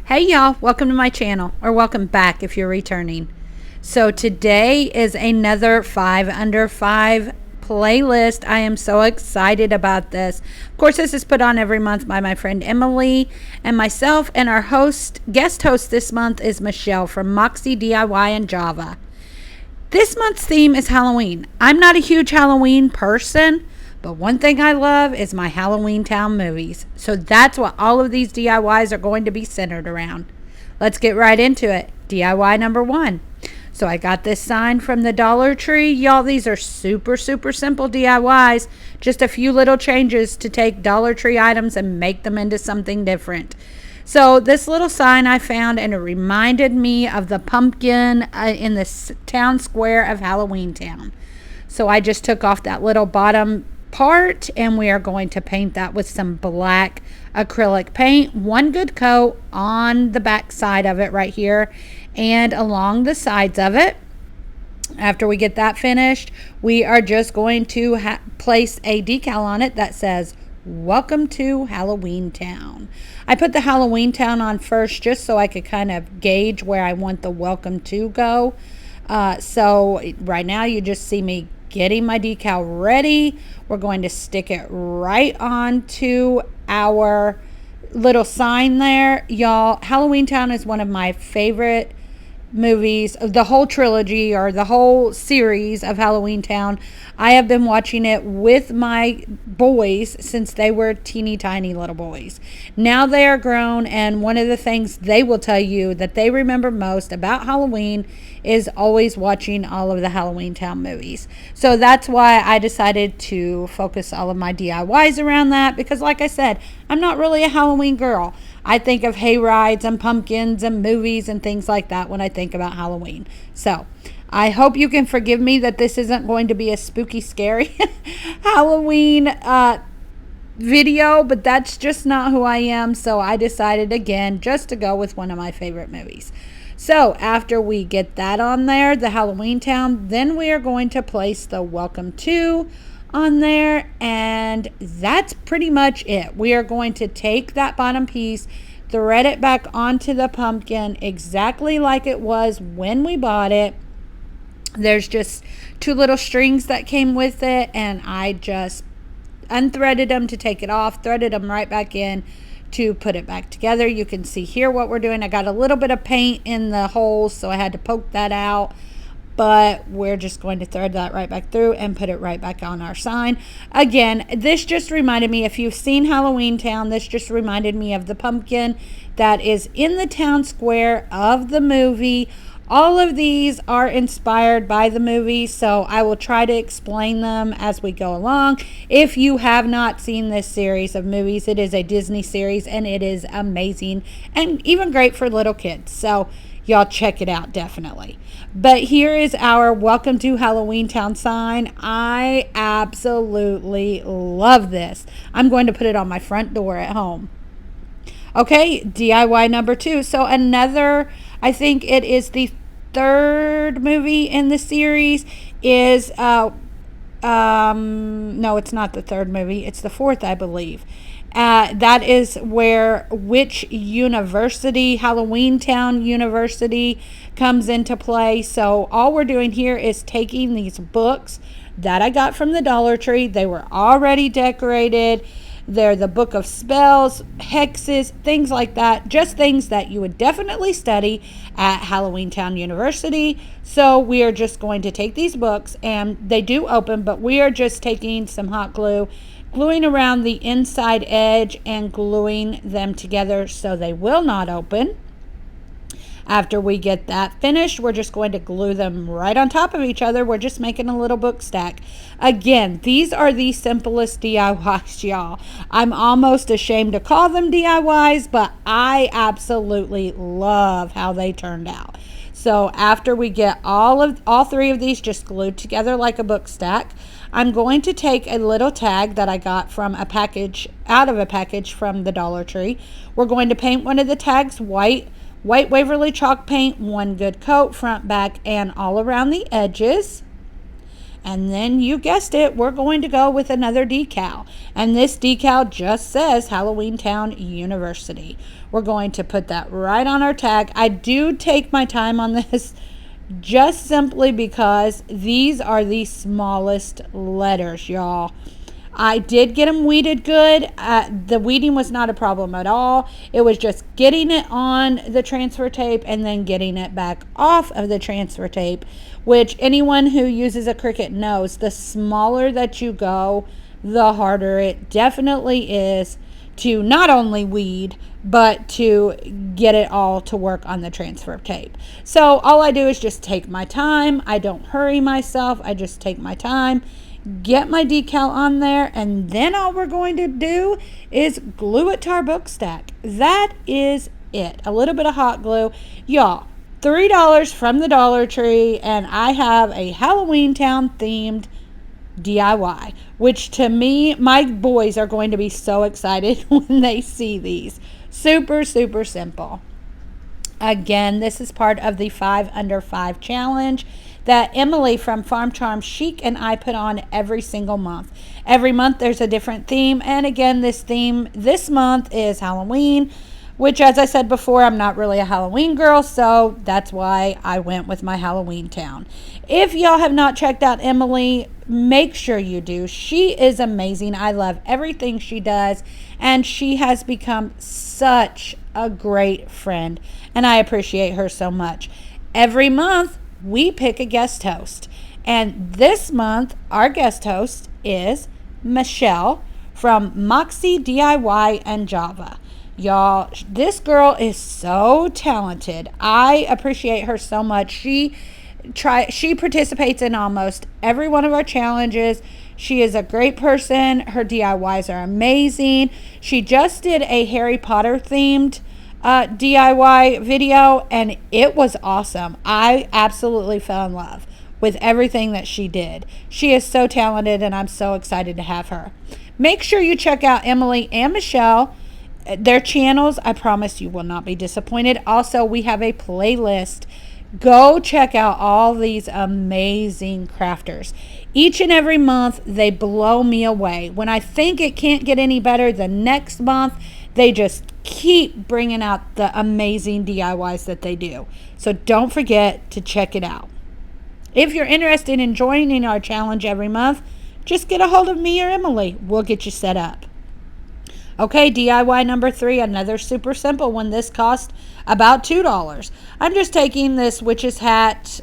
Hey y'all, welcome to my channel, or welcome back if you're returning. So today is another 5 Under 5 playlist. I am so excited about this. Of course, this is put on every month by my friend Emily and myself, and our guest host this month is Michelle from Moxie DIY in Java. This month's theme is Halloween. I'm not a huge Halloween person, but one thing I love is my Halloweentown movies. So that's what all of these DIYs are going to be centered around. Let's get right into it. DIY number 1. So I got this sign from the Dollar Tree. Y'all, these are super simple DIYs. Just a few little changes to take Dollar Tree items and make them into something different. So this little sign I found, and it reminded me of the pumpkin in the town square of Halloweentown. So I just took off that little bottom part, and we are going to paint that with some black acrylic paint. One good coat on the back side of it right here and along the sides of it. After we get that finished, we are just going to place a decal on it that says "Welcome to Halloweentown." I put the Halloweentown on first just so I could kind of gauge where I want the welcome to go. So right now you just see me getting my decal ready. We're going to stick it right onto our little sign there. Y'all, Halloweentown is one of my favorite movies, the whole trilogy or the whole series of Halloweentown. I have been watching it with my boys since they were teeny tiny little boys. Now they are grown, and one of the things they will tell you that they remember most about Halloween is always watching all of the Halloweentown movies. So that's why I decided to focus all of my DIYs around that, because like I said, I'm not really a Halloween girl. I think of hay rides and pumpkins and movies and things like that when I think about Halloween. So I hope you can forgive me that this isn't going to be a spooky, scary Halloween video, but that's just not who I am. So I decided again just to go with one of my favorite movies. So after we get that on there, the Halloweentown, then we are going to place the welcome to on there, and that's pretty much it. We are going to take that bottom piece, thread it back onto the pumpkin exactly like it was when we bought it. There's just 2 little strings that came with it, and I just unthreaded them to take it off, threaded them right back in to put it back together. You can see here what we're doing. I got a little bit of paint in the holes, so I had to poke that out, but we're just going to thread that right back through and put it right back on our sign. Again, this just reminded me, if you've seen Halloweentown, this just reminded me of the pumpkin that is in the town square of the movie. All of these are inspired by the movie, so I will try to explain them as we go along. If you have not seen this series of movies, it is a Disney series, and it is amazing and even great for little kids. So y'all check it out, definitely. But here is our Welcome to Halloweentown sign. I absolutely love this. I'm going to put it on my front door at home. Okay, DIY number 2. So another, I think it is the 3rd movie in the series, is no, it's not the 3rd movie, it's the 4th, I believe. That is where which university, Halloweentown University, comes into play. So all we're doing here is taking these books that I got from the Dollar Tree. They were already decorated. They're the book of spells, hexes, things like that. Just things that you would definitely study at Halloweentown University. So we are just going to take these books, and they do open, but we are just taking some hot glue, gluing around the inside edge and gluing them together so they will not open. After we get that finished, we're just going to glue them right on top of each other. We're just making a little book stack. Again, these are the simplest DIYs, y'all. I'm almost ashamed to call them DIYs, but I absolutely love how they turned out. So after we get all 3 of these just glued together like a book stack, I'm going to take a little tag that I got from out of a package from the Dollar Tree. We're going to paint one of the tags white Waverly chalk paint, one good coat, front, back, and all around the edges. And then you guessed it, we're going to go with another decal. And this decal just says Halloweentown University. We're going to put that right on our tag. I do take my time on this just simply because these are the smallest letters, y'all. I did get them weeded good. The weeding was not a problem at all. It was just getting it on the transfer tape and then getting it back off of the transfer tape, which anyone who uses a Cricut knows the smaller that you go, the harder it definitely is to not only weed, but to get it all to work on the transfer tape. So all I do is just take my time. I don't hurry myself. I just take my time, get my decal on there, and then all we're going to do is glue it to our book stack. That is it. A little bit of hot glue. Y'all, $3 from the Dollar Tree, and I have a Halloweentown themed DIY, which to me, my boys are going to be so excited when they see these. Super, super simple. Again, this is part of the 5 Under 5 challenge that Emily from Farm Charm Chic and I put on every single month. Every month there's a different theme, and again, this theme this month is Halloween, which, as I said before, I'm not really a Halloween girl, so that's why I went with my Halloweentown. If y'all have not checked out Emily, make sure you do. She is amazing. I love everything she does, and she has become such a great friend, and I appreciate her so much. Every month, we pick a guest host, and this month, our guest host is Michelle from Moxie DIY and Java. Y'all, this girl is so talented. I appreciate her so much. She participates in almost every one of our challenges. She is a great person. Her DIYs are amazing. She just did a Harry Potter themed DIY video, and it was awesome. I absolutely fell in love with everything that she did. She is so talented, and I'm so excited to have her. Make sure you check out Emily and Michelle. Their channels, I promise you will not be disappointed. Also, we have a playlist. Go check out all these amazing crafters. Each and every month, they blow me away. When I think it can't get any better, the next month, they just keep bringing out the amazing DIYs that they do. So don't forget to check it out. If you're interested in joining our challenge every month, just get a hold of me or Emily. We'll get you set up. Okay, DIY number 3, another super simple one. This cost about $2. I'm just taking this witch's hat,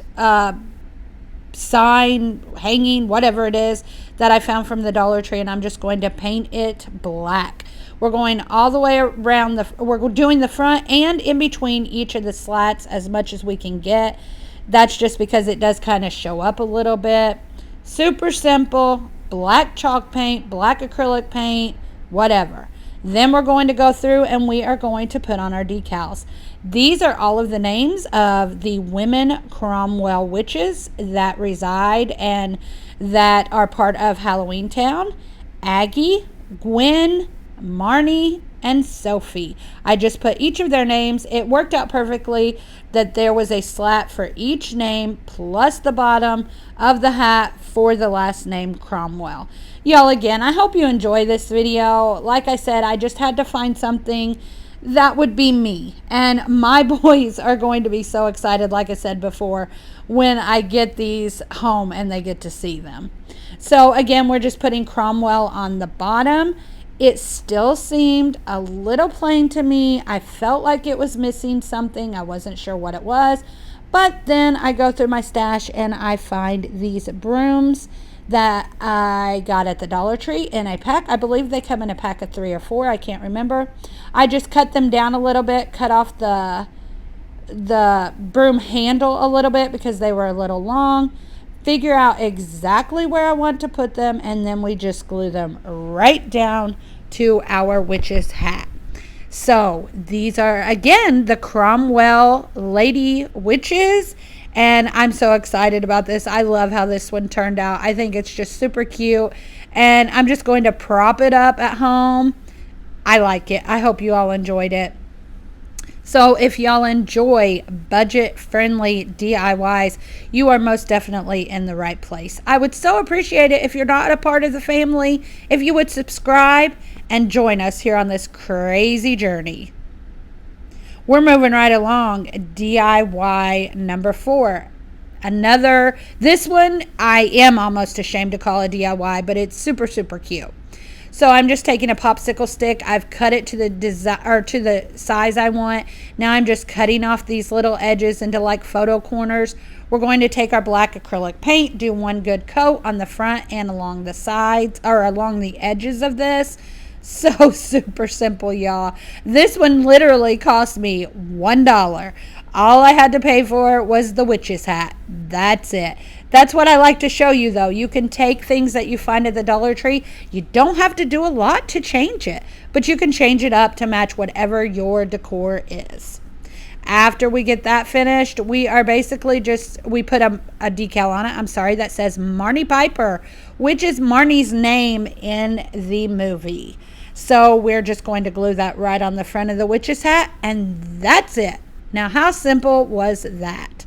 sign, hanging, whatever it is, that I found from the Dollar Tree, and I'm just going to paint it black. We're going all the way around we're doing the front and in between each of the slats as much as we can get. That's just because it does kind of show up a little bit. Super simple, black chalk paint, black acrylic paint, whatever. Then we're going to go through and we are going to put on our decals. These are all of the names of the women Cromwell witches that reside and that are part of Halloweentown. Aggie, Gwen, Marnie, and Sophie. I just put each of their names. It worked out perfectly that there was a slat for each name plus the bottom of the hat for the last name Cromwell. Y'all, again, I hope you enjoy this video. Like I said, I just had to find something that would be me. And my boys are going to be so excited, like I said before, when I get these home and they get to see them. So again, we're just putting Cromwell on the bottom. It still seemed a little plain to me. I felt like it was missing something. I wasn't sure what it was. But then I go through my stash and I find these brooms that I got at the Dollar Tree in a pack. I believe they come in a pack of 3 or 4. I can't remember. I just cut them down a little bit, cut off the broom handle a little bit because they were a little long. Figure out exactly where I want to put them, and then we just glue them right down to our witch's hat. So these are, again, the Cromwell Lady Witches, and I'm so excited about this. I love how this one turned out. I think it's just super cute, and I'm just going to prop it up at home. I like it. I hope you all enjoyed it. So if y'all enjoy budget-friendly DIYs, you are most definitely in the right place. I would so appreciate it if you're not a part of the family, if you would subscribe and join us here on this crazy journey. We're moving right along. DIY number 4. This one I am almost ashamed to call a DIY, but it's super, super cute. So I'm just taking a popsicle stick. I've cut it to the size I want. Now I'm just cutting off these little edges into like photo corners. We're going to take our black acrylic paint, do one good coat on the front and along the sides or along the edges of this. So super simple, y'all. This one literally cost me $1. All I had to pay for was the witch's hat. That's it. That's what I like to show you, though. You can take things that you find at the Dollar Tree. You don't have to do a lot to change it, but you can change it up to match whatever your decor is. After we get that finished, we are basically we put a decal on it, that says Marnie Piper, which is Marnie's name in the movie. So we're just going to glue that right on the front of the witch's hat, and that's it. Now, how simple was that?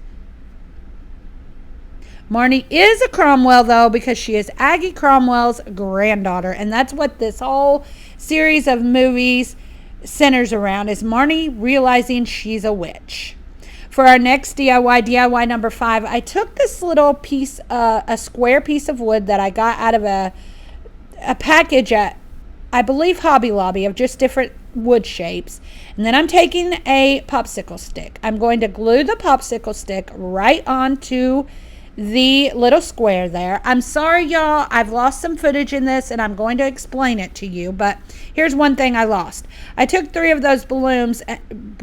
Marnie is a Cromwell, though, because she is Aggie Cromwell's granddaughter, and that's what this whole series of movies centers around, is Marnie realizing she's a witch. For our next DIY number 5, I took this little piece, a square piece of wood that I got out of a package at, I believe, Hobby Lobby, of just different wood shapes. And then I'm taking a popsicle stick. I'm going to glue the popsicle stick right onto the little square there. I'm sorry, y'all. I've lost some footage in this, and I'm going to explain it to you. But here's one thing I lost. I took 3 of those brooms, and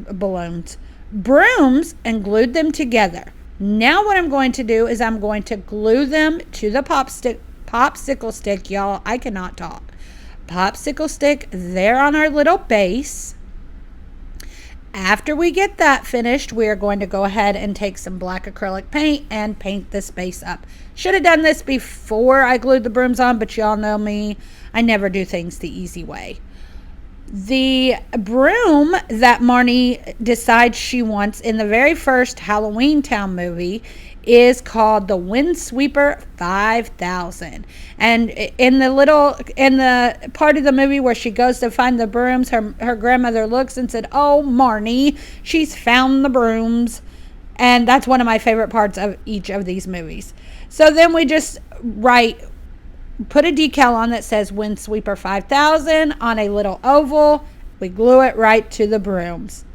glued them together. Now what I'm going to do is I'm going to glue them to the popsicle stick, y'all. I cannot talk. Popsicle stick there on our little base. After we get that finished, we are going to go ahead and take some black acrylic paint and paint this base up. Should have done this before I glued the brooms on, but y'all know me. I never do things the easy way. The broom that Marnie decides she wants in the very first Halloweentown movie is called the Windsweeper 5000. And in the part of the movie where she goes to find the brooms, her grandmother looks and said, "Oh, Marnie, she's found the brooms." And that's one of my favorite parts of each of these movies. So then we just put a decal on that says Windsweeper 5000 on a little oval. We glue it right to the brooms.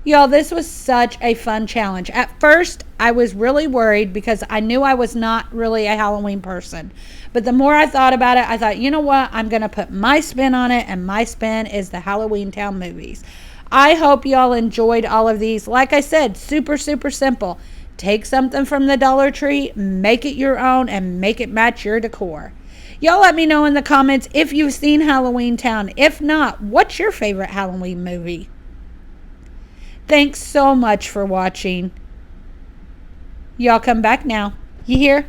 Y'all, this was such a fun challenge. At first, I was really worried because I knew I was not really a Halloween person. But the more I thought about it, I thought, you know what? I'm going to put my spin on it, and my spin is the Halloweentown movies. I hope y'all enjoyed all of these. Like I said, super, super simple. Take something from the Dollar Tree, make it your own, and make it match your decor. Y'all let me know in the comments if you've seen Halloweentown. If not, what's your favorite Halloween movie? Thanks so much for watching. Y'all come back now. You hear?